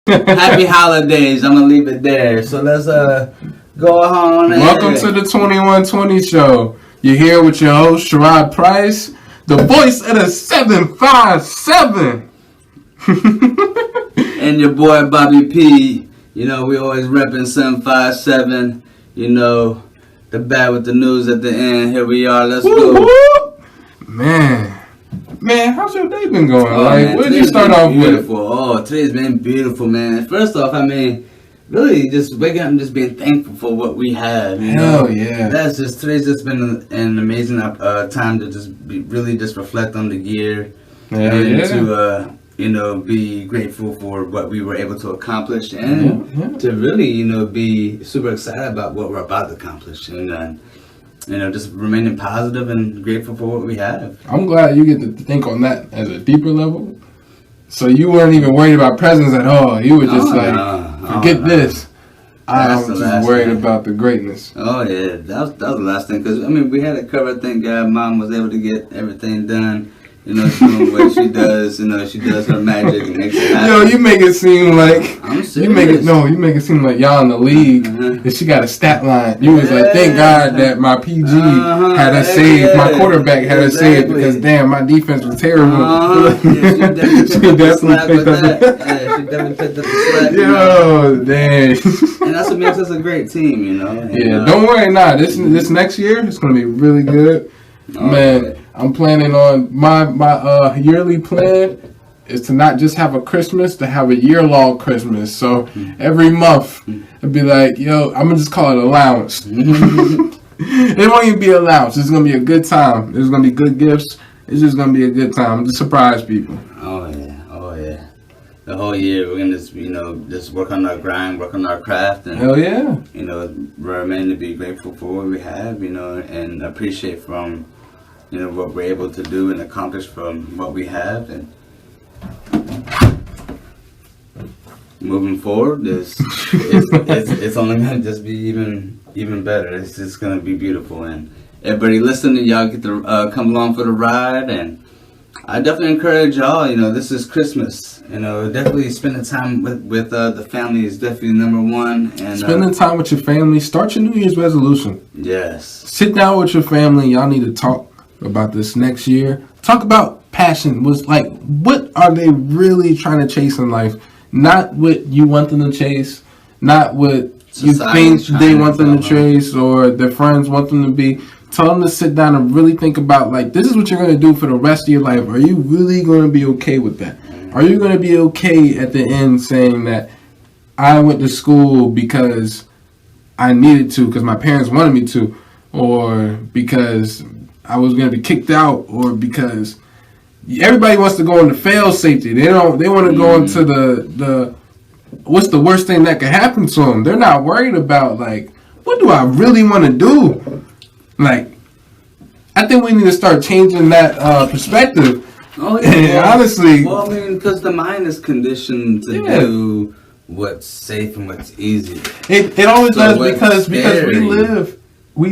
Happy holidays. I'm gonna leave it there. So let's go on. Welcome to the 2120 show. You're here with your host Sherrod Price, the voice of the 757. And your boy Bobby P. You know, we always repping 757. You know, the bad with the news at the end. Here we are. Let's go. Man, how's your day been going? What did you today's start been off beautiful. with? Oh, today's been beautiful, man. First off, I mean, really just waking up and just being thankful for what we have. You know? Hell yeah. Today's just been an amazing time to just really just reflect on the year. To be grateful for what we were able to accomplish and to really, be super excited about what we're about to accomplish and just remaining positive and grateful for what we have. I'm glad you get to think on that as a deeper level. So you weren't even worried about presents at all. You were just forget this. I'm just worried about the greatness. Oh yeah, that was the last thing. Because we had it covered. Thank God, Mom was able to get everything done. Doing what she does. She does her magic and makes it happen. Yo, you make it seem like I'm serious. You make it seem like y'all in the league and she got a stat line. You was like, thank God that my PG had us saved, my quarterback had us saved because damn, my defense was terrible. She definitely picked up the slack. Yo, dang. And that's what makes us a great team, Yeah, don't worry, this next year it's gonna be really good. Man, I'm planning on my yearly plan is to not just have a Christmas, to have a year-long Christmas. So every month, it'd be like, yo, I'm going to just call it allowance. It won't even be allowance. It's going to be a good time. There's going to be good gifts. It's just going to be a good time to surprise people. Oh, yeah. The whole year, we're going to, just work on our grind, work on our craft. And, hell yeah. Remain to be grateful for what we have, and appreciate from, what we're able to do and accomplish from what we have. And moving forward, it's only going to just be even better. It's just going to be beautiful. And everybody listening, y'all get to come along for the ride. And I definitely encourage y'all, this is Christmas. Definitely spending time with the family is definitely number one. And spending time with your family. Start your New Year's resolution. Yes. Sit down with your family. Y'all need to talk about this next year. Talk about passion. What are they really trying to chase in life? Not what you want them to chase, not what you think they want them to chase or their friends want them to be. Tell them to sit down and really think about, this is what you're going to do for the rest of your life. Are you really going to be okay with that? Are you going to be okay at the end saying that I went to school because I needed to, because my parents wanted me to, or because I was going to be kicked out, or because everybody wants to go into fail safety. They want to go into the what's the worst thing that could happen to them. They're not worried about what do I really want to do. I think we need to start changing that perspective. Oh yeah, and honestly, because the mind is conditioned to do what's safe and what's easy. It always does because we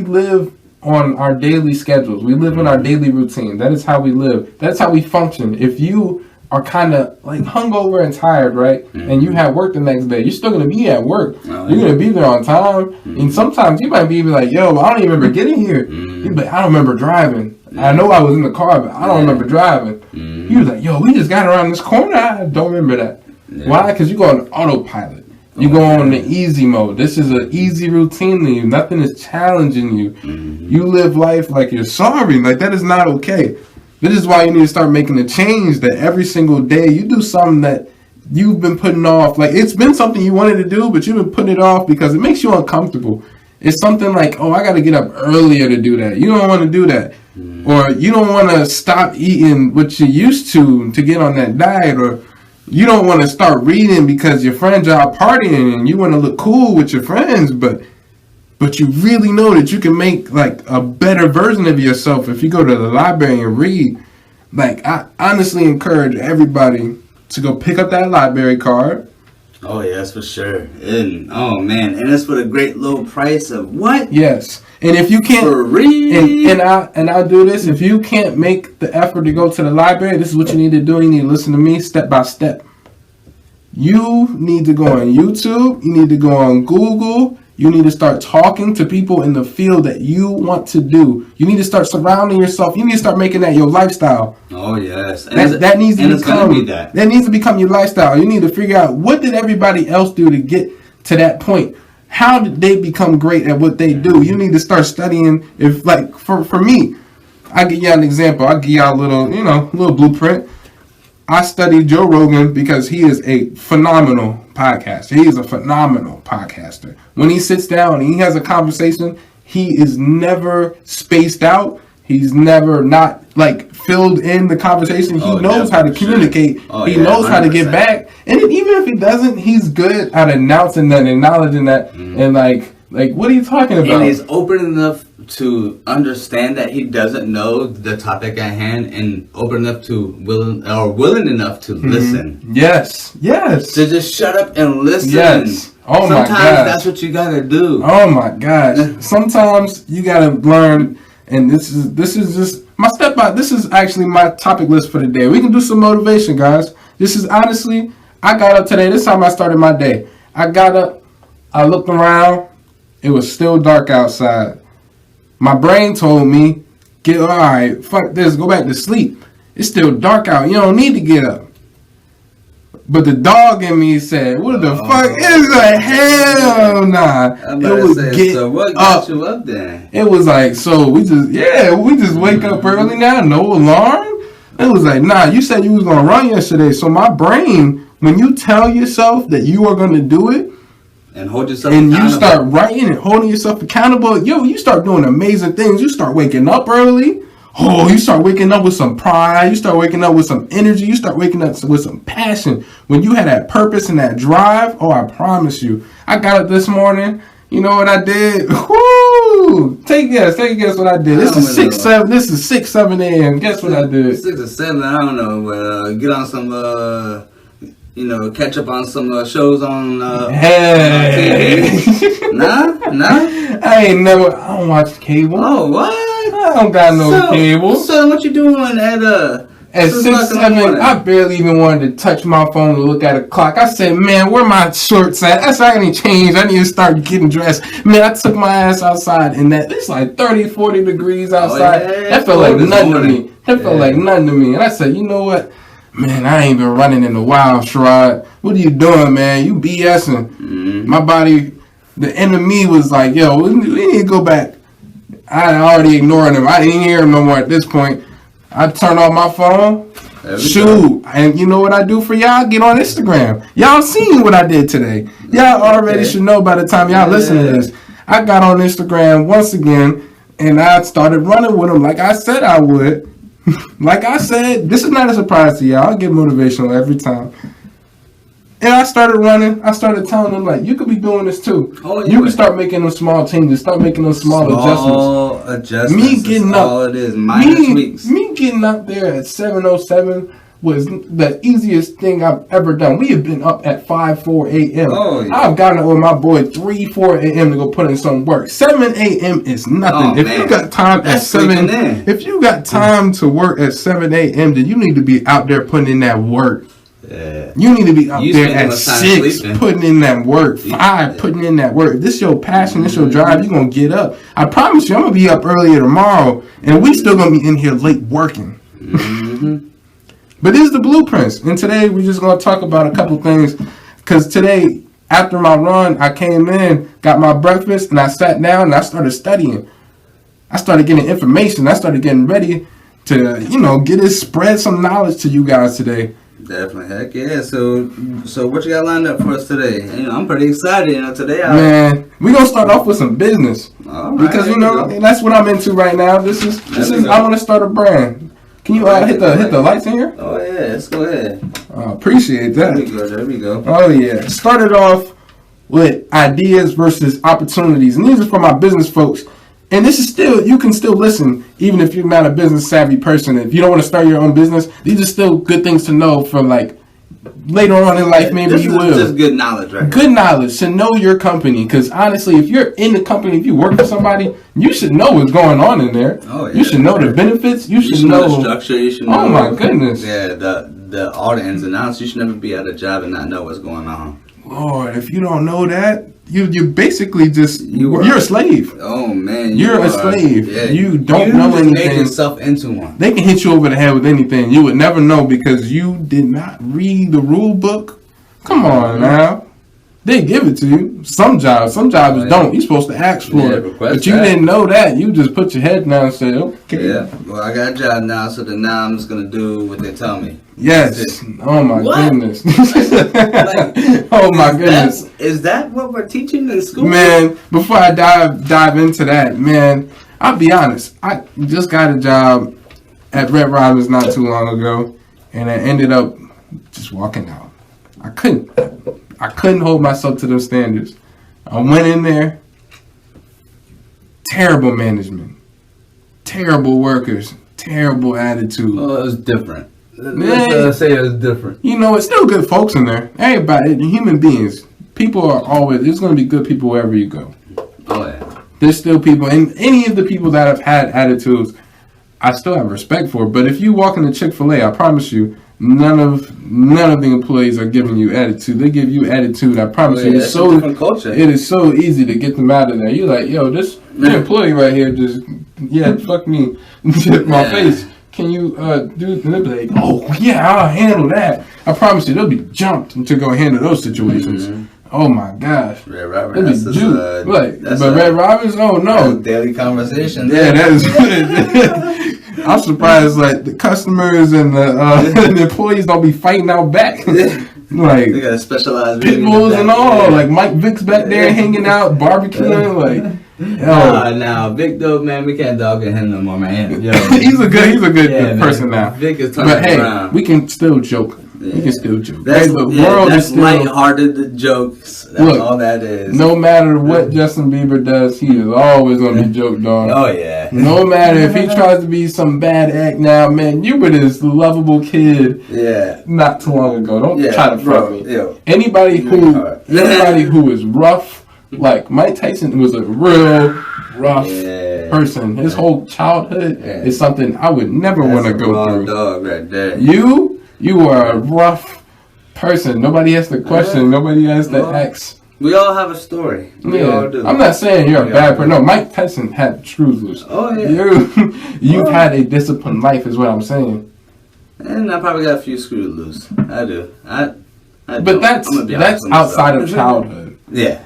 live on our daily schedules. We live in our daily routine. That is how we live. That's how we function. If you are kind of hungover and tired, right? Mm-hmm. And you have work the next day, you're still going to be at work. You're going to be there on time. Mm-hmm. And sometimes you might be like, yo, I don't even remember getting here. Mm-hmm. You'd be like, I don't remember driving. Mm-hmm. I know I was in the car, but I don't remember driving. Mm-hmm. You was like, yo, we just got around this corner. I don't remember that. Yeah. Why? Because you go on autopilot. You go on the easy mode. This is an easy routine to you. Nothing is challenging you. Mm-hmm. You live life like you're sorry. That is not okay. This is why you need to start making a change that every single day you do something that you've been putting off. It's been something you wanted to do, but you've been putting it off because it makes you uncomfortable. It's something like, I got to get up earlier to do that. You don't want to do that. Mm-hmm. Or you don't want to stop eating what you used to get on that diet, or you don't want to start reading because your friends are out partying and you want to look cool with your friends, but you really know that you can make a better version of yourself if you go to the library and read. I honestly encourage everybody to go pick up that library card. Oh yes, for sure. And and it's for a great low price of what? Yes. And if you can't, for real. And I'll do this. If you can't make the effort to go to the library, this is what you need to do. You need to listen to me step by step. You need to go on YouTube. You need to go on Google. You need to start talking to people in the field that you want to do. You need to start surrounding yourself. You need to start making that your lifestyle. Oh yes, that needs to become that needs to become your lifestyle. You need to figure out, what did everybody else do to get to that point? How did they become great at what they do? You need to start studying. If, like, for me, I give you an example. I give y'all a little blueprint. I studied Joe Rogan because he is a phenomenal podcaster. He is a phenomenal podcaster. When he sits down and he has a conversation, he is never spaced out. He's never not like filled in the conversation. He knows how to communicate. He knows how to get back. And even if he doesn't, he's good at announcing that, acknowledging that, and like what are you talking about? And he's open enough to understand that he doesn't know the topic at hand, and open enough to willing enough to listen. Yes. To just shut up and listen. Yes. Oh my God. Sometimes that's what you gotta do. Oh my gosh. Sometimes you gotta learn, and this is just my step by. This is actually my topic list for the day. We can do some motivation, guys. This is honestly, I got up today. This time I started my day. I got up, I looked around, it was still dark outside. My brain told me, alright, fuck this, go back to sleep. It's still dark out. You don't need to get up. But the dog in me said, what the fuck? It's like, hell nah. So what got you up then? It was like, so we just wake up early now, no alarm? It was like, nah, you said you was going to run yesterday. So my brain, when you tell yourself that you are going to do it, and hold yourself and accountable. You start writing and holding yourself accountable, you start doing amazing things. You start waking up early. Oh, you start waking up with some pride. You start waking up with some energy. You start waking up with some passion. When you had that purpose and that drive, I promise you. I got up this morning. You know what I did? Woo! Take a guess what I did. This is 6, 7 a.m. Guess what I did? 6 or 7, I don't know. But get on some, catch up on some shows on TV. Nah? I don't watch cable. Oh, what? I don't got no cable. So what you doing at 6, 7, I barely even wanted to touch my phone to look at a clock. I said, man, where my shorts at? I need to change. I need to start getting dressed. Man, I took my ass outside, and it's like 30, 40 degrees outside. That felt like nothing to me. And I said, you know what? Man, I ain't been running in a while, Sherrod. What are you doing, man? You BSing. Mm-hmm. My body, the enemy was like, yo, we need to go back. I already ignoring him. I didn't hear him no more at this point. I turned off my phone. Shoot. And you know what I do for y'all? Get on Instagram. Y'all seen what I did today. Y'all already should know by the time y'all listen to this. I got on Instagram once again, and I started running with them like I said I would. Like I said, this is not a surprise to y'all. I get motivational every time. And I started running. I started telling them, like, you could be doing this too. You can start making them small changes. Start making them small adjustments. Me getting up. All it is, minor tweaks. Me getting up there at 7:07 was the easiest thing I've ever done. We have been up at 5, 4 a.m. I've gotten up with my boy 3, 4 a.m. to go put in some work. 7 a.m. is nothing. If you got time at 7, if you got time to work at 7 a.m., then you need to be out there putting in that work. Yeah. You need to be up there at 6 putting in that work, 5 putting in that work. If this your passion, this your drive, you're going to get up. I promise you, I'm going to be up earlier tomorrow, and we still going to be in here late working. Mm-hmm. But this is the blueprints, and today we're just going to talk about a couple things, because today, after my run, I came in, got my breakfast, and I sat down, and I started studying. I started getting information. I started getting ready to, spread some knowledge to you guys today. Definitely, heck yeah. So what you got lined up for us today? I'm pretty excited. Today. Man, we're gonna start off with some business. All right, because that's what I'm into right now. This is I want to start a brand. Can you hit the lights in here? Oh yeah, let's go ahead. Appreciate that. There we go. Oh yeah. Started off with ideas versus opportunities, and these are for my business folks. And this is you can still listen, even if you're not a business savvy person. If you don't want to start your own business, these are still good things to know for like later on in life. Maybe you will. Just good knowledge, right? Good knowledge to know your company. Because honestly, if you're in the company, if you work for somebody, you should know what's going on in there. Oh, yeah. You should know the benefits. You should know the structure. You should know. Oh my goodness. Yeah, all the ins and outs. You should never be at a job and not know what's going on. Lord, if you don't know that, you basically just you're a slave. Oh man, you're a slave. Yeah, you don't know anything. Make yourself into one. They can hit you over the head with anything. You would never know because you did not read the rule book. Come on now. They give it to you. Some jobs don't. You're supposed to ask for it. But you didn't know that. You just put your head down and said, okay. Yeah. Well, I got a job now, so then now I'm just going to do what they tell me. Yes. Oh, my goodness. Oh, my goodness. Is that what we're teaching in school? Man, before I dive into that, man, I'll be honest. I just got a job at Red Robin's not too long ago, and I ended up just walking out. I couldn't hold myself to those standards. I went in there, terrible management, terrible workers, terrible attitude. Well, it was different. Let's say it was different. You know, it's still good folks in there. Everybody, human beings. People are always, there's going to be good people wherever you go. Oh, yeah. There's still people, and any of the people that have had attitudes, I still have respect for. But if you walk into Chick-fil-A, I promise you, none of the employees are giving you attitude. They give you attitude. I promise you. It's so different culture. It is so easy to get them out of there. You're like, yo, this employee right here just fuck me, my face. Can you do? And they'll be like, oh yeah, I'll handle that. I promise you, they'll be jumped to go handle those situations. Mm-hmm. Oh my gosh, Red Robin. Red Robin's, oh no, daily conversation. Yeah, that is. I'm surprised, like, the customers and the employees don't be fighting out back. Like, they got a specialized pit bulls and all. Like, Mike Vick's back there hanging out, barbecuing. Like, now Vic though, man, we can't dog at him no more, man. Yo, he's a good person now. Vic is turning around. We can still joke. We can still joke. That's lighthearted jokes. That's all that is. No matter what Justin Bieber does, he is always gonna be joked on. Oh yeah. No matter if he tries to be some bad act now, man. You were this lovable kid. Yeah. Not too long ago. Don't try to front me. Yo. Anybody who is rough, like Mike Tyson was a real rough person. His whole childhood is something I would never want to go through. Dog right there. You are a rough person. Nobody has to question. Nobody has to ask. We all have a story. We all do. I'm not saying you're a bad person. No, Mike Tyson had screws loose. Oh, yeah. You've had a disciplined life is what I'm saying. And I probably got a few screws loose. I do. But that's outside of childhood. Yeah.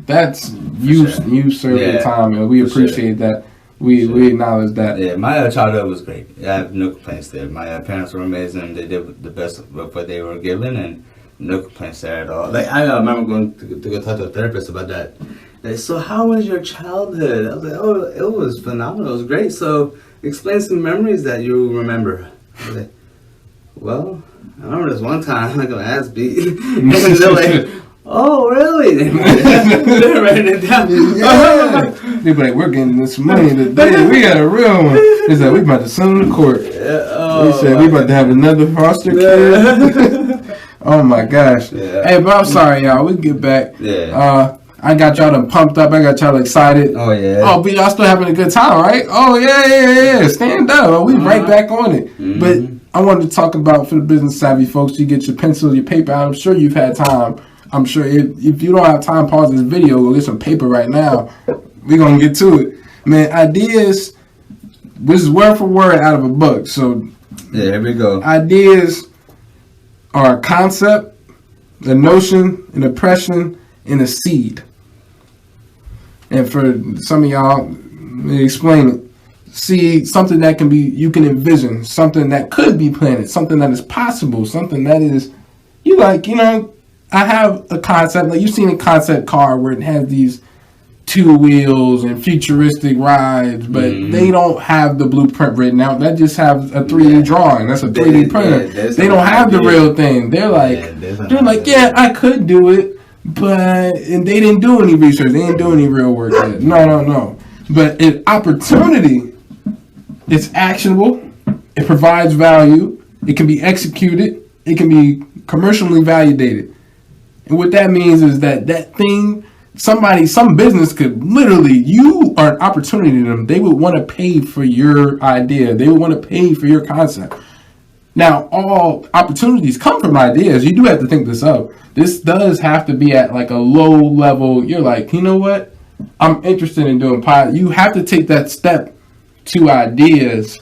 That's you serving time, and we appreciate that. We acknowledge that. Yeah, my childhood was great. I have no complaints there. My parents were amazing. They did the best of what they were given, and no complaints there at all. Like, I remember going to go talk to a therapist about that. Like, so how was your childhood? I was like, oh, it was phenomenal. It was great. So explain some memories that you remember. I was like, well, I remember this one time I got my ass beat. And they're like, oh, really? They're writing it down. Yeah. They're like, we're getting this money today. We got a real one. They said, we about to send them to court. They said, we about to have another foster kid. Oh, my gosh. Yeah. Hey, but I'm sorry, y'all. We can get back. Yeah. I got y'all pumped up. I got y'all excited. Oh, yeah. Oh, but y'all still having a good time, right? Oh, yeah. Stand up. We right back on it. Mm-hmm. But I wanted to talk about, for the business savvy folks, you get your pencils, your paper out. I'm sure you've had time. I'm sure if you don't have time, pause this video, go get some paper right now. We're going to get to it. Man, ideas, this is word for word out of a book. So, yeah, here we go. Ideas are a concept, a notion, an impression, and a seed. And for some of y'all, let me explain it. See, something that you can envision, something that could be planted, something that is possible, something that is, I have a concept, like you've seen a concept car where it has these 2 wheels and futuristic rides, but they don't have the blueprint written out. That just have a 3D drawing. That's a 3D printer. They don't have the real thing. They're like, I could do it, and they didn't do any research. They didn't do any real work yet. No. But an opportunity, it's actionable. It provides value. It can be executed. It can be commercially validated. And what that means is that thing, some business could literally, you are an opportunity to them. They would want to pay for your idea. They would want to pay for your concept. Now, all opportunities come from ideas. You do have to think this up. This does have to be at like a low level. You're like, you know what? I'm interested in doing pod. You have to take that step to ideas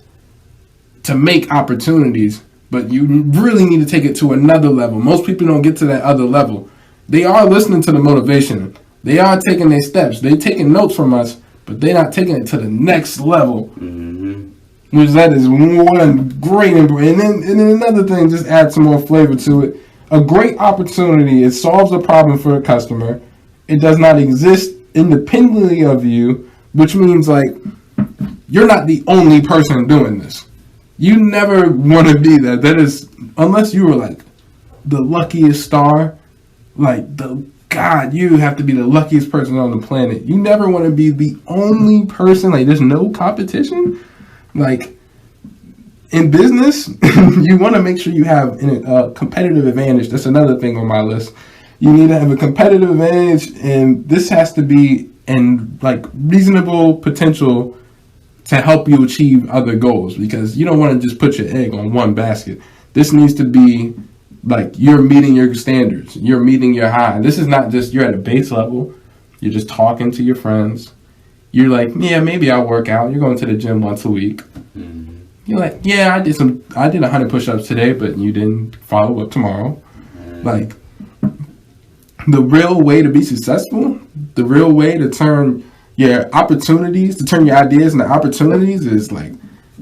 to make opportunities, but you really need to take it to another level. Most people don't get to that other level. They are listening to the motivation. They are taking their steps. They're taking notes from us, but they're not taking it to the next level. Mm-hmm. Which that is one great, and then another thing, just add some more flavor to it. A great opportunity, it solves a problem for a customer. It does not exist independently of you, which means like you're not the only person doing this. You never want to be that. That is, unless you were like the luckiest star, like God, you have to be the luckiest person on the planet. You never want to be the only person. Like there's no competition. Like, in business, you want to make sure you have a competitive advantage. That's another thing on my list. You need to have a competitive advantage, and this has to be in, like, reasonable potential to help you achieve other goals, because you don't want to just put your egg on one basket. This needs to be, like, you're meeting your standards. You're meeting your high. This is not just you're at a base level. You're just talking to your friends. You're like, yeah, maybe I'll work out. You're going to the gym once a week. Mm-hmm. You're like, yeah, I did 100 push-ups today, but you didn't follow up tomorrow. Mm-hmm. Like, the real way to be successful, the real way to turn your opportunities, to turn your ideas into opportunities is like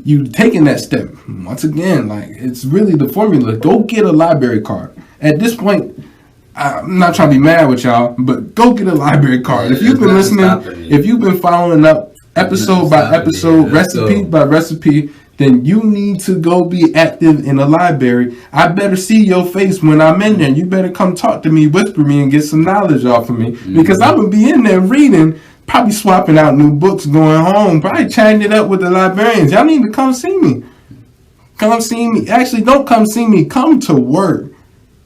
you taking that step. Once again, like it's really the formula. Go get a library card. At this point, I'm not trying to be mad with y'all, but go get a library card. If you've been listening, if you've been following up episode by episode, recipe by recipe, then you need to go be active in the library. I better see your face when I'm in there. You better come talk to me, whisper me, and get some knowledge off of me. Because I'm going to be in there reading, probably swapping out new books, going home, probably chatting it up with the librarians. Y'all need to come see me. Come see me. Actually, don't come see me. Come to work.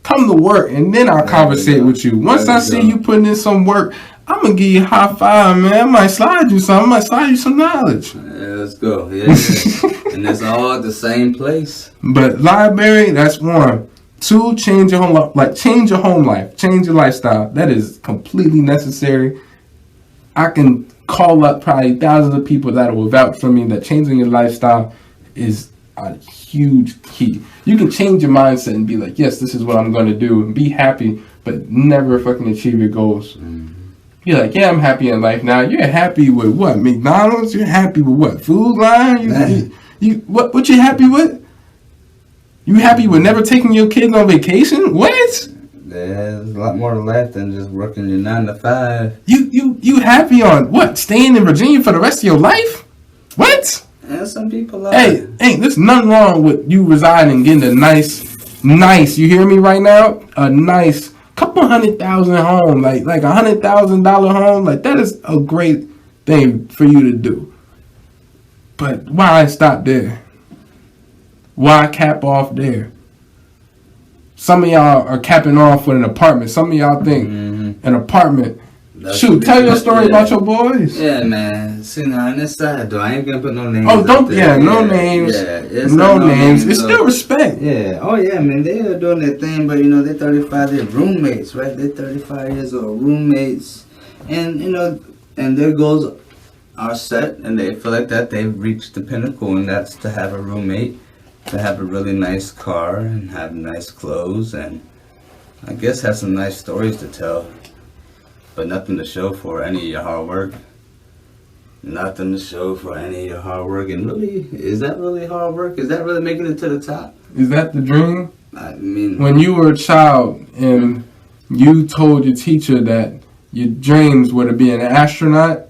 Come to work, and then I'll conversate with you. Once I see you putting in some work, I'm going to give you a high five, man. I might slide you something. I might slide you some knowledge. Yeah, let's go. Yeah. And it's all at the same place. But library, that's one. Two, change your home life. Like, change your home life. Change your lifestyle. That is completely necessary. I can call up probably thousands of people that will vouch for me that changing your lifestyle is a huge key. You can change your mindset and be like, yes, this is what I'm going to do, and be happy, but never fucking achieve your goals. Mm-hmm. You're like, yeah, I'm happy in life now. You're happy with what? McDonald's? You're happy with what? Food Line? What you happy with? You happy with never taking your kids on vacation? What? There's a lot more to life than just working your 9 to 5. You happy on what? Staying in Virginia for the rest of your life? What? And some people are. Hey, there's nothing wrong with you residing, getting a nice, you hear me right now? A nice couple $100,000 home, like $100,000 home. Like, that is a great thing for you to do. But why stop there? Why cap off there? Some of y'all are capping off with an apartment. Some of y'all think an apartment. Shoot, tell your story about your boys. Yeah, man. See, now on this side, though, I ain't gonna put no names. Oh, don't. No names. Yeah, no names. It's still respect. Yeah. Oh, yeah, man. They are doing their thing, but they're 35. They're roommates, right? They're 35 years old, roommates, and and their goals are set, and they feel like that they've reached the pinnacle, and that's to have a roommate, to have a really nice car, and have nice clothes, and I guess have some nice stories to tell. But nothing to show for any of your hard work. Nothing to show for any of your hard work. And really, is that really hard work? Is that really making it to the top? Is that the dream? I mean, when you were a child and you told your teacher that your dreams were to be an astronaut,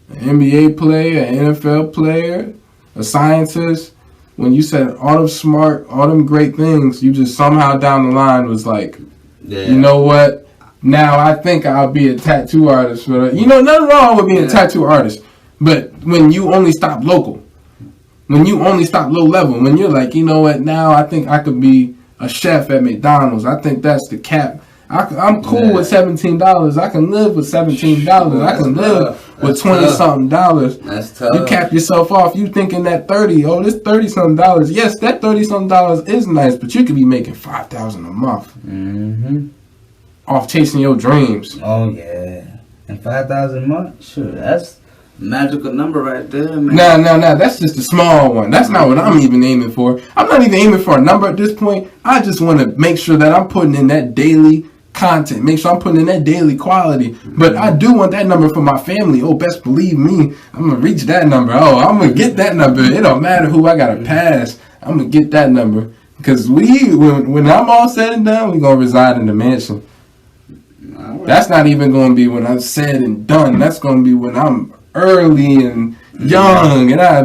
an NBA player, an NFL player, a scientist, when you said all them great things, you just somehow down the line was like, you know what? Now I think I'll be a tattoo artist. But, nothing wrong with being a tattoo artist. But when you only stop local, when you only stop low level, when you're like, you know what, now I think I could be a chef at McDonald's. I think that's the cap. I'm cool with $17. I can live with $17. I can live with $20-something. That's tough. You cap yourself off. You thinking that 30? Oh, this $30-something. Yes, that $30-something is nice, but you could be making $5,000 a month off chasing your dreams. Oh yeah, and 5,000 a month. Sure, that's a magical number right there, man. Nah. That's just a small one. That's not what I'm even aiming for. I'm not even aiming for a number at this point. I just want to make sure that I'm putting in that daily content. Make sure I'm putting in that daily quality. But I do want that number for my family. Oh, best believe me, I'm gonna reach that number. Oh, I'm gonna get that number. It don't matter who I gotta pass. I'm gonna get that number because when I'm all said and done, we gonna reside in the mansion. Right. That's not even gonna be when I'm said and done. That's gonna be when I'm early and young, and I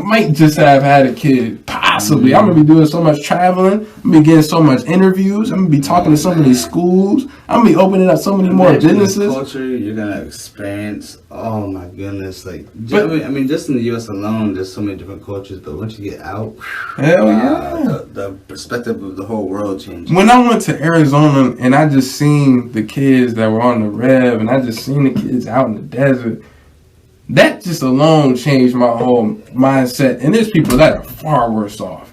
might just have had a kid. Possibly. I'm gonna be doing so much traveling. I'm gonna be getting so much interviews. I'm gonna be talking to so many schools. I'm gonna be opening up so many more businesses. Culture you're gonna experience. Oh my goodness! Like, I mean, just in the U.S. alone, there's so many different cultures. But once you get out, hell yeah, the perspective of the whole world changes. When I went to Arizona and I just seen the kids that were on the Rev, and I just seen the kids out in the desert. That just alone changed my whole mindset. And there's people that are far worse off.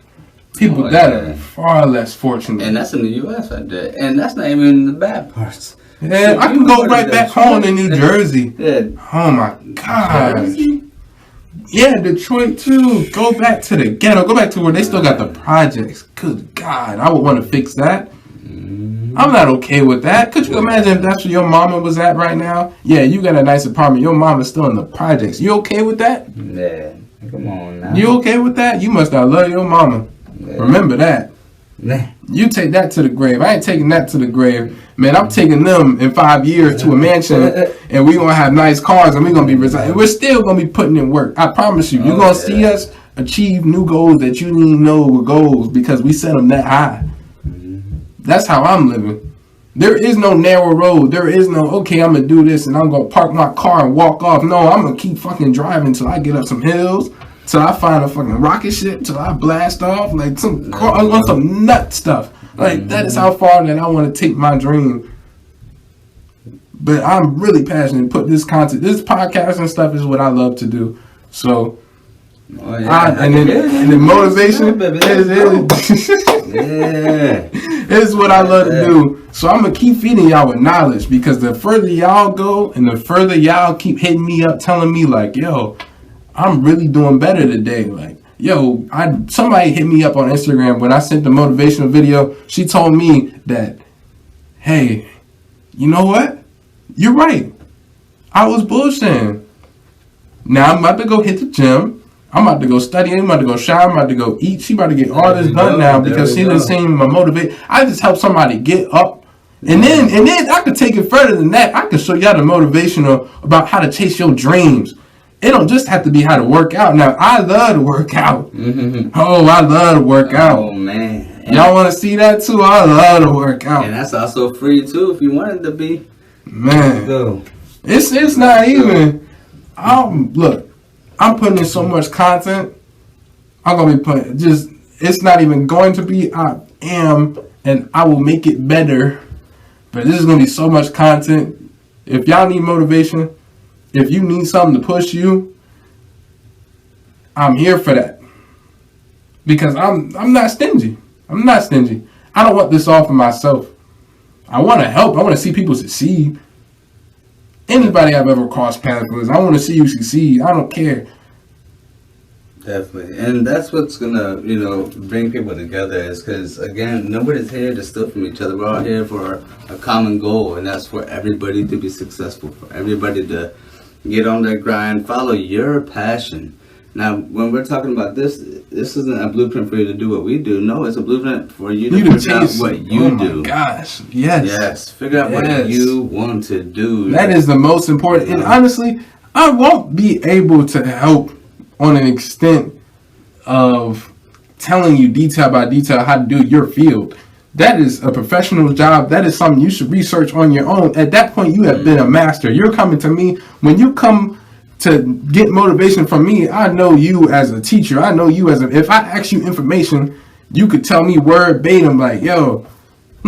People that are far less fortunate. And that's in the U.S. right there. And that's not even the bad parts. Yeah, so I can go right back home in New Jersey. Yeah. Oh my gosh. Yeah, Detroit too. Go back to the ghetto. Go back to where they still got the projects. Good God. I would want to fix that. I'm not okay with that. Could you imagine if that's where your mama was at right now? Yeah, you got a nice apartment. Your mama's still in the projects. You okay with that? Yeah. Come on now. You okay with that? You must not love your mama. Yeah. Remember that. Yeah. You take that to the grave. I ain't taking that to the grave. Man, I'm taking them in 5 years to a mansion, and we're going to have nice cars, and we're going to be resigning. We're still going to be putting in work. I promise you. You're going to see us achieve new goals that you didn't even know were goals because we set them that high. That's how I'm living. There is no narrow road. There is no, okay, I'm going to do this and I'm going to park my car and walk off. No, I'm going to keep fucking driving till I get up some hills, till I find a fucking rocket ship, till I blast off, like some nut stuff. Like, that is how far that I want to take my dream. But I'm really passionate. Put this content, this podcast and stuff is what I love to do. So, and then motivation is what I love to do. So I'm gonna keep feeding y'all with knowledge because the further y'all go and the further y'all keep hitting me up, telling me like, yo, I'm really doing better today. Like, yo, somebody hit me up on Instagram when I sent the motivational video. She told me that, hey, you know what? You're right. I was bullshitting. Now I'm about to go hit the gym. I'm about to go study. I'm about to go shower. I'm about to go eat. She about to get all this done now because she done seen my motivate. I just help somebody get up. And then I could take it further than that. I could show y'all the motivational about how to chase your dreams. It don't just have to be how to work out. Now, I love to work out. Oh, I love to work out. Oh, man. Y'all want to see that too? I love to work out. And that's also free too if you want it to be. Man. Go. It's not even. Look. I'm putting in so much content. I'm going to be putting it's not even going to be. I am, and I will make it better. But this is going to be so much content. If y'all need motivation, if you need something to push you, I'm here for that. Because I'm not stingy. I'm not stingy. I don't want this all for myself. I want to help. I want to see people succeed. Anybody I've ever crossed paths with, I want to see you succeed. I don't care. Definitely. And that's what's going to, bring people together is because, again, nobody's here to steal from each other. We're all here for a common goal, and that's for everybody to be successful, for everybody to get on their grind, follow your passion. Now, when we're talking about this isn't a blueprint for you to do what we do. No, it's a blueprint for you to figure out what you do. Oh my gosh, yes. Yes, figure out what you want to do. That is the most important. And honestly, I won't be able to help on an extent of telling you detail by detail how to do your field. That is a professional job. That is something you should research on your own. At that point, you have been a master. You're coming to me. When you come to get motivation from me, I know you as a teacher. I know you if I ask you information, you could tell me word verbatim, like, yo,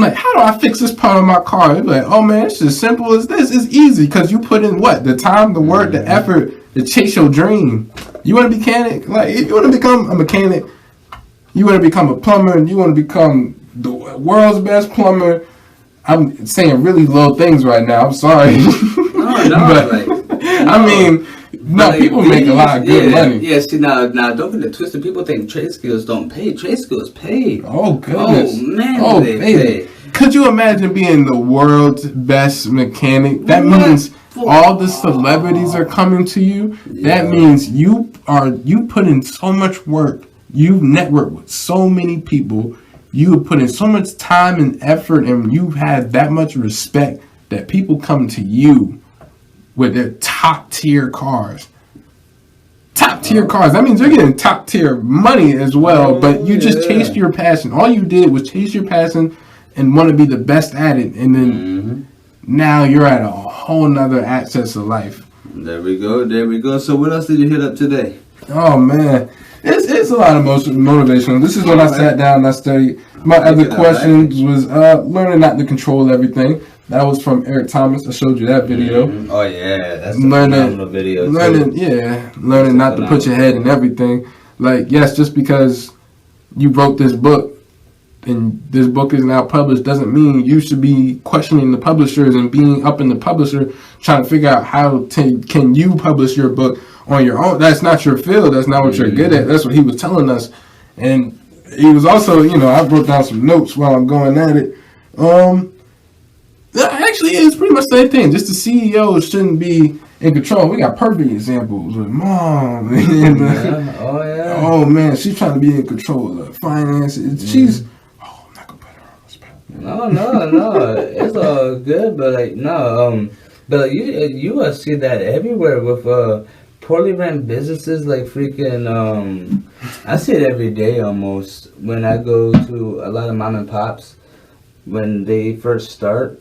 I'm like, how do I fix this part of my car? They're like, oh man, it's as simple as this. It's easy because you put in what? The time, the work, the effort to chase your dream. You want to be mechanic? Like, if you want to become a mechanic, you want to become a plumber, and you want to become the world's best plumber. I'm saying really low things right now. I'm sorry. But, I mean, people make a lot of good money. Yeah, see, now, don't get it twisted. People think trade skills don't pay. Trade skills pay. Oh, goodness. Oh, man, they pay. Could you imagine being the world's best mechanic? That means all the celebrities are coming to you. Yeah. That means you put in so much work. You've networked with so many people. You have put in so much time and effort, and you've had that much respect that people come to you with their top tier cars. Top tier cars. That means you're getting top tier money as well, but you just chased your passion. All you did was chase your passion and want to be the best at it, and then now you're at a whole nother access of life. There we go. So what else did you hit up today? Oh man, it's a lot of motivational. This is when I sat down and I studied. My other questions was learning not to control everything. That was from Eric Thomas. I showed you that video. Oh yeah, that's a phenomenal video. Learning not to put your head in everything. Like, yes, just because you wrote this book and this book is now published doesn't mean you should be questioning the publishers and being up in the publisher trying to figure out how can you publish your book on your own. That's not your field. That's not what you're good at. That's what he was telling us. And he was also, I wrote down some notes while I'm going at it. Actually, it's pretty much the same thing. Just the CEO shouldn't be in control. We got perfect examples with mom. And, oh man, she's trying to be in control of finances. She's I'm not gonna put her on the spot. No, it's all good, but but you will see that everywhere with poorly ran businesses, like freaking I see it every day almost when I go to a lot of mom and pops when they first start.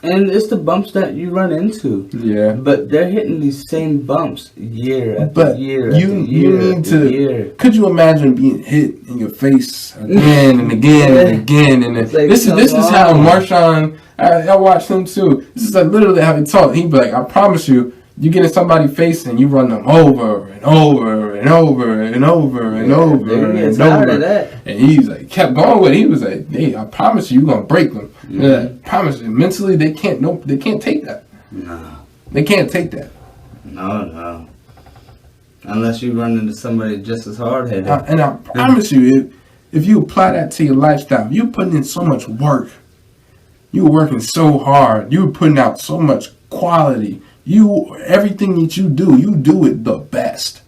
And it's the bumps that you run into. Yeah. But they're hitting these same bumps year after year after year. Could you imagine being hit in your face again and again and again? And like, this is how Marshawn, I watched him too. This is literally how he talked. He'd be like, I promise you, you get in somebody's face and you run them over and over and over and over and over and over. And he's like, kept going with it. He was like, hey, I promise you, you're gonna break them. I promise you. Mentally, they can't take that. No. They can't take that. No. Unless you run into somebody just as hard-headed. And I promise you, if you apply that to your lifestyle, you're putting in so much work. You're working so hard. You're putting out so much quality. Everything that you do it the best.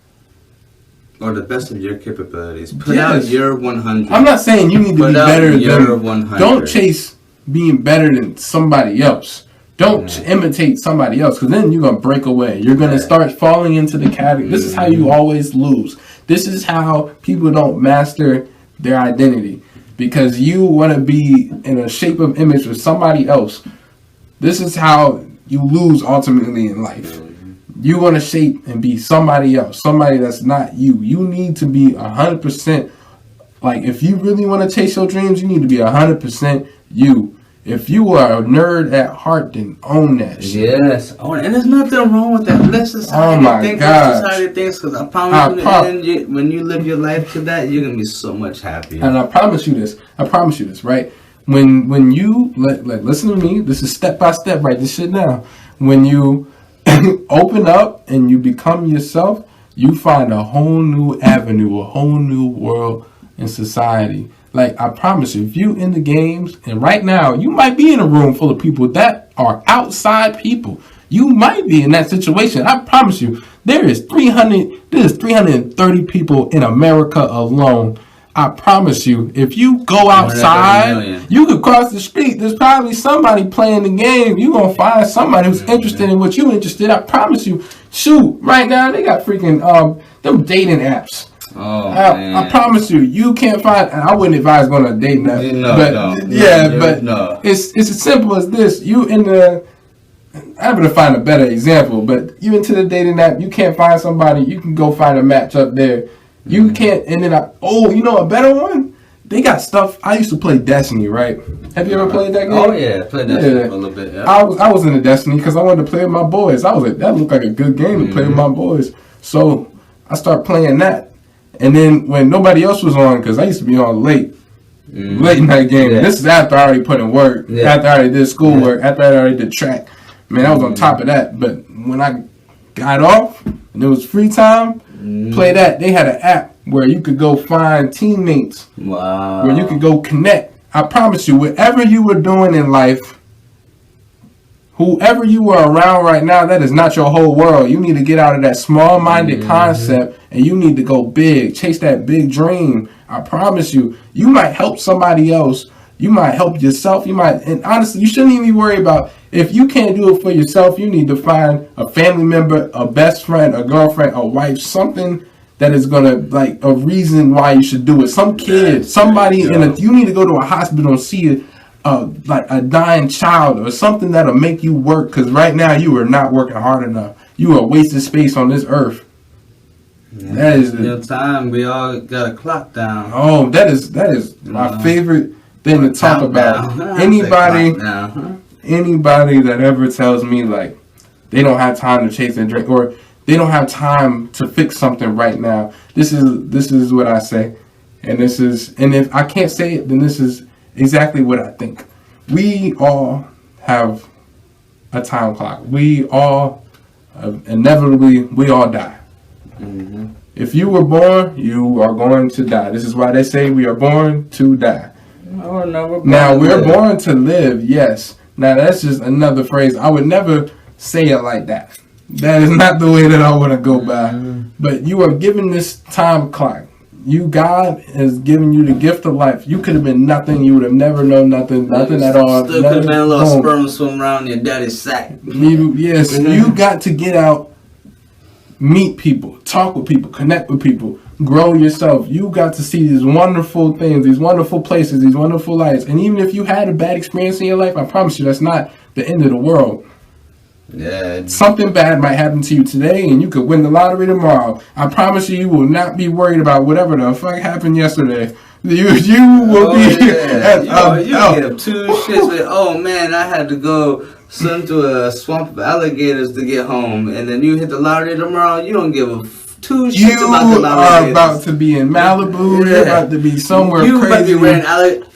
Or the best of your capabilities. Put out your 100. I'm not saying you need to be better than your 100. Don't chase being better than somebody else. Don't imitate somebody else, because then you're going to break away. You're going to start falling into the category. This is how you always lose. This is how people don't master their identity, because you want to be in a shape of image of somebody else. This is how you lose ultimately in life. You want to shape and be somebody else, somebody that's not you. You need to be 100%. Like, if you really want to chase your dreams, you need to be 100% you. If you are a nerd at heart, then own that shit. Yes, and there's nothing wrong with that. Let society think. Let society thinks, because I promise you, when you live your life to that, you're gonna be so much happier. And I promise you this, right? When you listen to me, this is step by step. Write this shit down. When you open up and you become yourself, you find a whole new avenue, a whole new world in society. Like, I promise you, if you in the games, and right now, you might be in a room full of people that are outside people. You might be in that situation. I promise you, there's 330 people in America alone. I promise you, if you go outside, you could cross the street. There's probably somebody playing the game. You're going to find somebody who's interested in what you're interested in. I promise you. Shoot, right now, they got freaking them dating apps. Oh, man. I promise you, you can't find. And I wouldn't advise going to a dating app. It's as simple as this. I'm going to find a better example, but you into the dating app, you can't find somebody. You can go find a match up there. You can't, and then you know a better one? they got stuff. I used to play Destiny, right? Have you ever played that game? Oh yeah, played Destiny for a little bit. Yeah. I was into Destiny because I wanted to play with my boys. I was like, that looked like a good game to play with my boys. So I started playing that, and then when nobody else was on, because I used to be on late night game. Yeah. This is after I already put in work, after I already did schoolwork, after I already did track. Man, I was on top of that. But when I got off and it was free time, play that. They had an app where you could go find teammates. Wow. Where you could go connect. I promise you, whatever you were doing in life, whoever you were around right now, that is not your whole world. You need to get out of that small-minded concept, and you need to go big. Chase that big dream. I promise you, you might help somebody else. You might help yourself. And honestly, you shouldn't even be worried about if you can't do it for yourself. You need to find a family member, a best friend, a girlfriend, a wife, something that is gonna, like, a reason why you should do it. Some kid, somebody you need to go to a hospital and see like a dying child or something that'll make you work. Because right now you are not working hard enough. You are wasting space on this earth. Yeah, that is the time. We all got a clock down. Oh, that is my favorite thing to talk about. Anybody that ever tells me like they don't have time to chase and drink, or they don't have time to fix something right now, this is what I say, and if I can't say it, then this is exactly what I think. We all have a time clock. We all inevitably we all die. If you were born, you are going to die. This is why they say we are born to die. Now we're born to live, yes. Now that's just another phrase. I would never say it like that. That is not the way that I want to go by. But you are given this time clock. God has given you the gift of life. You could have been nothing. You would have never known nothing at all. Still could have been a little sperm swim around your daddy's sack. Yes, you got to get out, meet people, talk with people, connect with people, grow yourself. You got to see these wonderful things, these wonderful places, these wonderful lights. And even if you had a bad experience in your life, I promise you that's not the end of the world. Yeah. Something bad might happen to you today and you could win the lottery tomorrow. I promise you will not be worried about whatever the fuck happened yesterday. You will be... You give two shits with, oh man, I had to go swim through a swamp of alligators to get home, and then you hit the lottery tomorrow, you don't give a two shits about the alligators. You are about to be in Malibu, you're about to be somewhere crazy. You might be wearing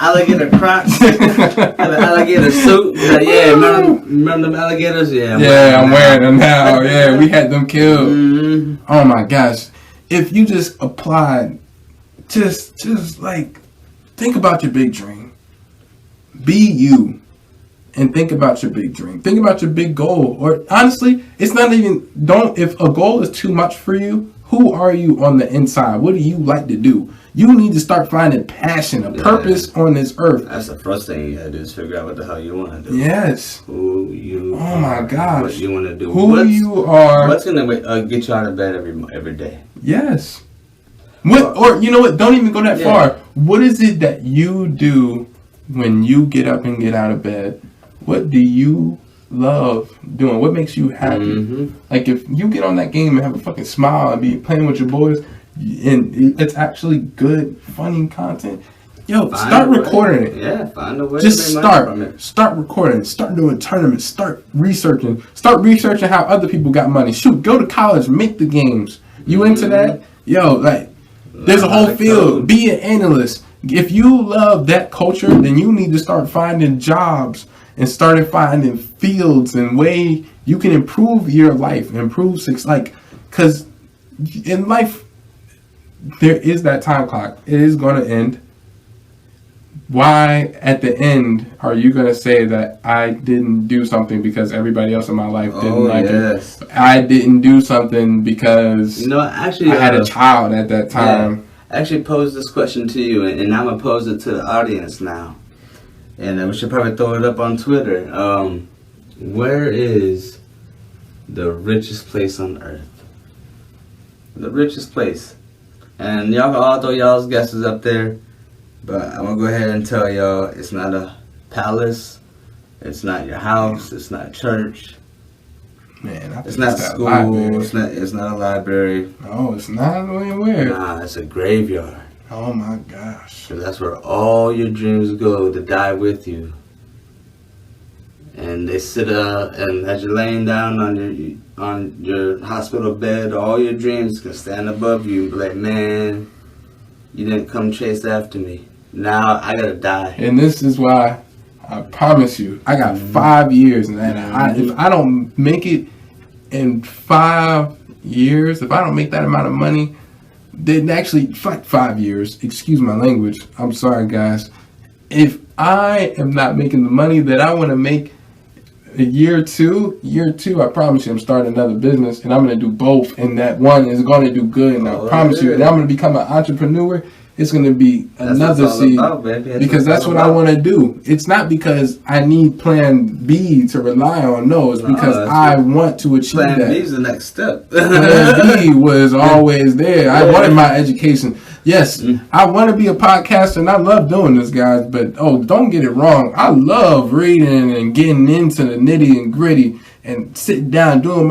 alligator crocs, have an alligator suit. Like, remember them alligators? Yeah, I'm wearing them now. Yeah, we had them killed. Oh my gosh. If you just applied, just like, think about your big dream. Be you. And think about your big dream. Think about your big goal. Or honestly, it's not even, if a goal is too much for you, who are you on the inside? What do you like to do? You need to start finding passion, a purpose on this earth. That's the first thing you gotta do is figure out what the hell you want to do. Yes. Who you are. Oh my gosh. What you want to do. You are. What's going to get you out of bed every day? Yes. Or you know what? Don't even go that far. What is it that you do when you get up and get out of bed? What do you love doing? What makes you happy? Like if you get on that game and have a fucking smile and be playing with your boys, and it's actually good, funny content. Start recording it. Yeah, find a way. Just start recording. Start doing tournaments. Start researching how other people got money. Shoot, go to college, make the games. You into that? There's a whole field. Be an analyst. If you love that culture, then you need to start finding jobs and started finding fields and way you can improve your life, because in life there is that time clock. It is going to end. Why at the end are you going to say that I didn't do something because everybody else in my life didn't it? I didn't do something because I had a child at that time. I actually posed this question to you, and I'm going to pose it to the audience now. And we should probably throw it up on Twitter. Where is the richest place on earth? The richest place. And y'all can all throw y'all's guesses up there. But I'm going to go ahead and tell y'all it's not a palace. It's not your house. It's not a church. Man, it's not school. It's not a library. No, it's not anywhere. Nah, it's a graveyard. Oh my gosh. So that's where all your dreams go to die with you. And they sit and as you're laying down on your hospital bed, all your dreams can stand above you and be like, man, you didn't come chase after me. Now I gotta die. And this is why I promise you, I got 5 years, and if I don't make it in 5 years, if I don't make that amount of money, then actually, like 5 years, excuse my language, I'm sorry guys, if I am not making the money that I want to make year two, I promise you I'm starting another business, and I'm going to do both, and that one is going to do good, and I promise you, and I'm going to become an entrepreneur. It's going to be another seed, because that's what I want to do. It's not because I need plan B to rely on. No, it's because I want to achieve that. Plan B is the next step. Plan B was always there. I wanted my education. Yes, I want to be a podcaster, and I love doing this, guys. But, don't get it wrong. I love reading and getting into the nitty and gritty and sitting down doing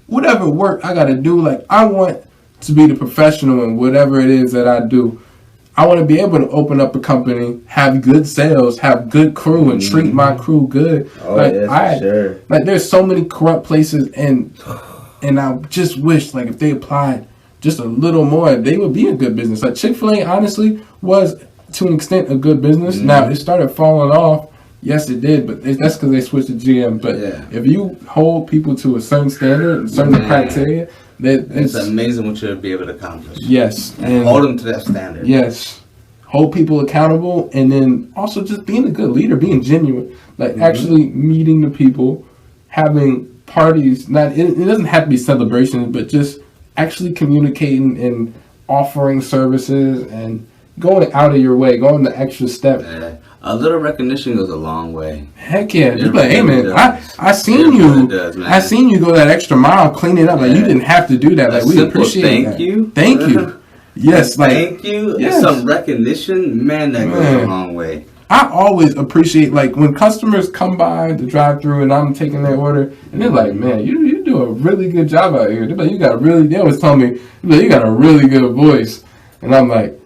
whatever work I got to do. I want to be the professional in whatever it is that I do. I want to be able to open up a company, have good sales, have good crew, and treat my crew good. Sure. There's so many corrupt places, and I just wish, if they applied just a little more, they would be a good business. Chick-fil-A, honestly, was, to an extent, a good business. Now, it started falling off. Yes, it did, but that's because they switched to GM. But if you hold people to a certain standard, and certain criteria, it's amazing what you'll be able to accomplish. Yes. And hold them to that standard. Yes. Hold people accountable, and then also just being a good leader, being genuine. Actually meeting the people, having parties. It doesn't have to be celebrations, but just actually communicating and offering services and going out of your way, going the extra step. Yeah. A little recognition goes a long way. Heck yeah. Just hey man, I seen you. I seen you go that extra mile cleaning up. You didn't have to do that. We appreciate that. Thank you. Yes, thank you. Yes. Some recognition, man, that goes a long way. I always appreciate when customers come by the drive-thru and I'm taking their order, and they're like, "Man, you do a really good job out here." They're like, They always tell me, "You got a really good voice," and I'm like,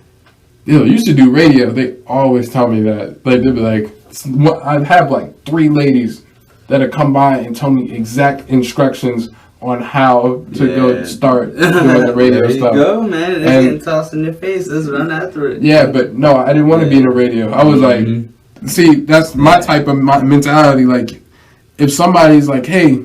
"Yo, you should do radio." They always tell me that. They'll be like, I have 3 ladies that have come by and tell me exact instructions on how to go start doing the radio stuff. There you go, man. It's getting tossed in your face. Let's run after it. Yeah, but no, I didn't want to be in the radio. I was see, that's my type of mentality. If somebody's like, hey,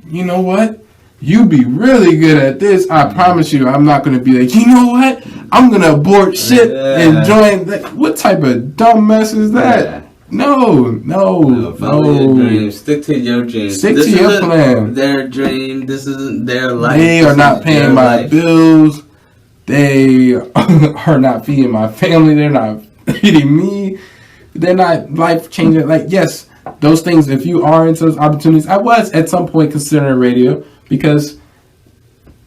you know what? You be really good at this. I promise you, I'm not going to be like, you know what? I'm going to abort shit and join that. What type of dumb mess is that? Yeah. No. Follow your dreams. Stick to your dreams. Stick to your plan. Their dream. This isn't their life. They are not paying my bills. They are not feeding my family. They're not feeding me. They're not life changing. Yes, those things. If you are into those opportunities, I was at some point considering radio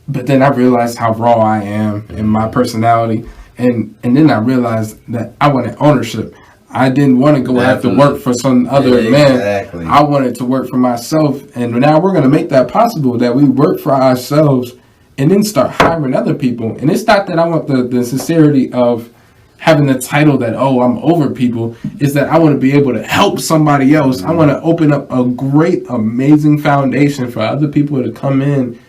but then I realized how raw I am in my personality, and then I realized that I wanted ownership. I didn't want to go have to work for some other man. I wanted to work for myself. And now we're going to make that possible, that we work for ourselves and then start hiring other people. And it's not that I want the sincerity of having the title that, I'm over people. It's that I want to be able to help somebody else. I want to open up a great, amazing foundation for other people to come in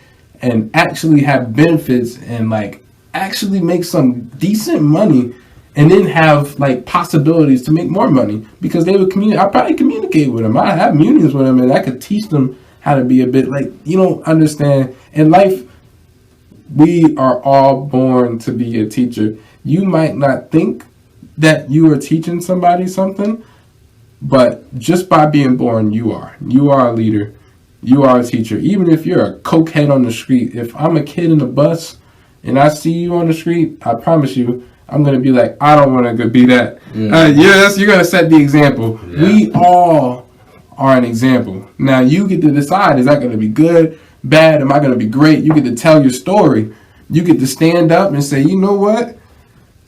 and actually have benefits and actually make some decent money. And then have possibilities to make more money, because they would communicate. I probably communicate with them. I have meetings with them, and I could teach them how to be a bit you don't understand. In life, we are all born to be a teacher. You might not think that you are teaching somebody something, but just by being born, you are. You are a leader. You are a teacher. Even if you're a cokehead on the street, if I'm a kid in the bus and I see you on the street, I promise you, I'm going to be like, I don't want to be that. Yes, you're going to set the example. Yeah. We all are an example. Now, you get to decide, is that going to be good, bad? Am I going to be great? You get to tell your story. You get to stand up and say, you know what?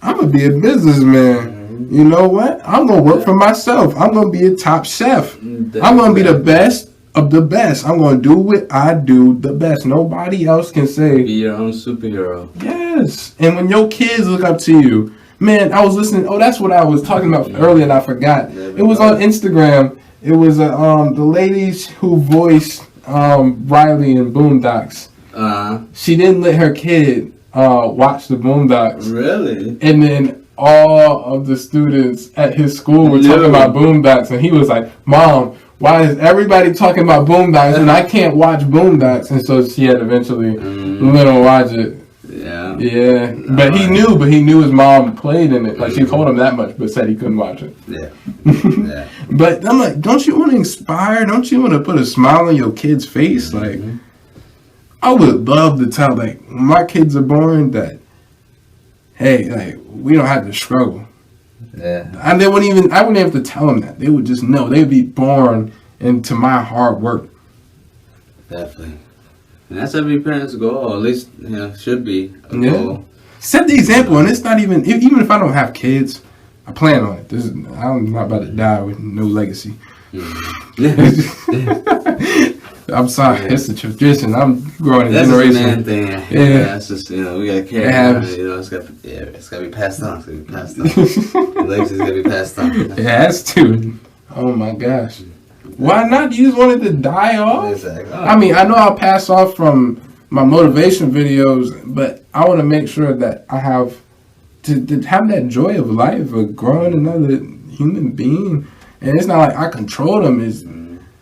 I'm going to be a businessman. You know what? I'm going to work for myself. I'm going to be a top chef. I'm going to be the best of the best. I'm going to do what I do the best. Nobody else can say. Be your own superhero. Yes. And when your kids look up to you, man, I was listening. Oh, that's what I was talking about earlier, and I forgot. It was on Instagram. It was the ladies who voiced Riley in Boondocks. She didn't let her kid watch the Boondocks. Really? And then all of the students at his school were talking about Boondocks, and he was like, "Mom, why is everybody talking about Boondocks and I can't watch Boondocks?" And so she had eventually let him watch it. Yeah. Yeah. But he knew his mom played in it. Like, she told him that much, but said he couldn't watch it. Yeah. Yeah. But I'm like, don't you want to inspire? Don't you want to put a smile on your kid's face? Like, I would love to tell, like, when my kids are born, that, hey, like, we don't have to struggle. Yeah. And I wouldn't have to tell them that. They would just know. They'd be born into my hard work. Definitely. And that's every parent's goal, or at least, should be a goal. Set the example, and it's not even if I don't have kids, I plan on it. I'm not about to die with no legacy. I'm sorry, it's a tradition. I'm growing a generation. That's a man thing. Yeah, that's just we gotta carry on. It's gotta be passed on. It's gotta be passed on. Legacy's gotta be passed on. It has to. Oh my gosh. Why not? You just wanted to die off? Exactly. I mean, I know I'll pass off from my motivation videos, but I want to make sure that I have to have that joy of life of growing another human being. And it's not like I control them. It's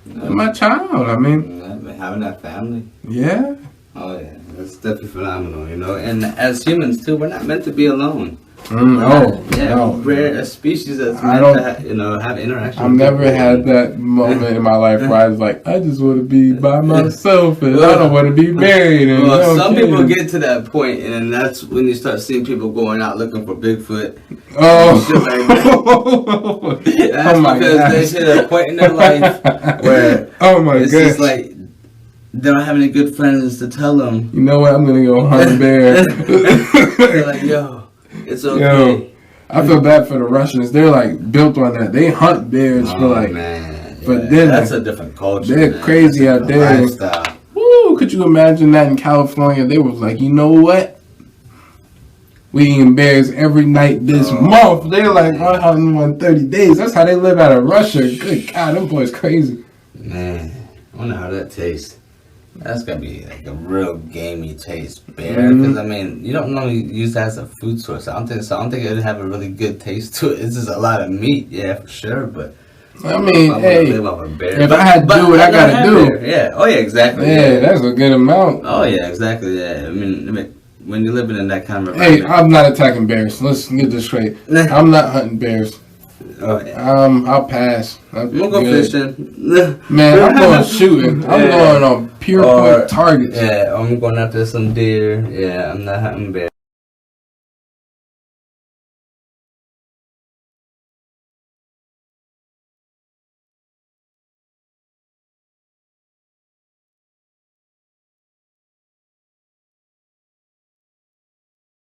my child. I mean, having that family. Yeah. Oh yeah, that's definitely phenomenal. And as humans too, we're not meant to be alone. We're a species that's meant to have interaction. I've never had that moment in my life where I was like, I just want to be by myself and I don't want to be married. And some people get to that point, and that's when you start seeing people going out looking for Bigfoot. Oh, shit like that. That's because they hit a point in their life where it's just like they don't have any good friends to tell them. You know what? I'm gonna go hunt a bear. They're like, yo. It's okay. Yo, I feel bad for the Russians. They're like built on that. They hunt bears for like. Man. Yeah, but then that's a different culture. They're crazy out there. Lifestyle. Woo! Could you imagine that in California? They was like, you know what? We eating bears every night this month. They're like 130 days. That's how they live out of Russia. Good God, them boys crazy. Man, I wonder how that tastes. That's gotta be like a real gamey taste, bear. Because I mean, you don't normally use that as a food source. I don't think it'd have a really good taste to it. It's just a lot of meat, yeah, for sure. But I mean, hey, if I had to do what I gotta do, yeah, oh yeah, exactly. Yeah, that's a good amount. Oh yeah, exactly. Yeah, I mean, when you're living in that kind of hey, I'm not attacking bears. Let's get this straight. I'm not hunting bears. Oh, yeah. I'll pass. We'll go fishing. Man, I'm going shooting. I'm going on pure point targets. Yeah, I'm going after some deer. Yeah, I'm not hunting bears.